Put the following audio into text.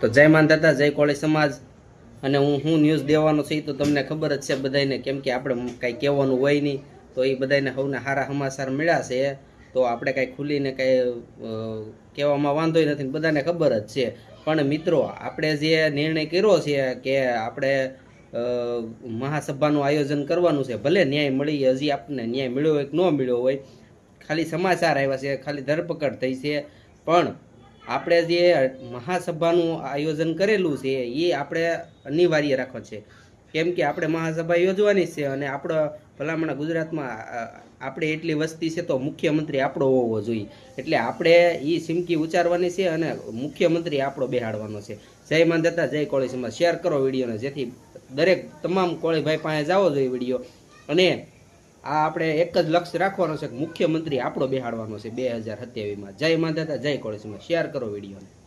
તો જય માનદાતા, જય કોળી સમાજ. અને હું ન્યૂઝ દેવાનો છે તો તમને ખબર જ છે બધાને, કેમ કે આપણે કાંઈ કહેવાનું હોય નહીં. તો એ બધાને સૌને સારા સમાચાર મળ્યા છે, તો આપણે કાંઈ ખુલીને કાંઈ કહેવામાં વાંધોય નથી, બધાને ખબર જ છે. પણ મિત્રો, આપણે જે નિર્ણય કર્યો છે કે આપણે મહાસભાનું આયોજન કરવાનું છે, ભલે ન્યાય મળી, હજી આપણને ન્યાય મળ્યો હોય કે ન મળ્યો હોય, ખાલી સમાચાર આવ્યા છે, ખાલી ધરપકડ થઈ છે, પણ આપણે જે મહાસભાનું આયોજન કરેલું છે એ આપણે અનિવાર્ય રાખવા છે. કેમ કે આપણે મહાસભા યોજવાની છે અને આપણો ભલામણા ગુજરાતમાં આપણે એટલી વસ્તી છે તો મુખ્યમંત્રી આપણો હોવો જોઈએ. એટલે આપણે એ સિમકી ઉચ્ચારવાની છે અને મુખ્યમંત્રી આપણો બેહાડવાનો છે. જય માનદાતા, જય કોળી સમાજ. શેર કરો વિડીયોને, જેથી દરેક તમામ કોળીભાઈ પાસે જવો જોઈએ વિડીયો. અને આ આપણે એક જ લક્ષ્ય રાખવાનો છે કે મુખ્યમંત્રી આપણો બેહાડવાનો છે 2027માં. જય માનદાતા, જય કોળી સમાજ. શેર કરો વિડીયોને.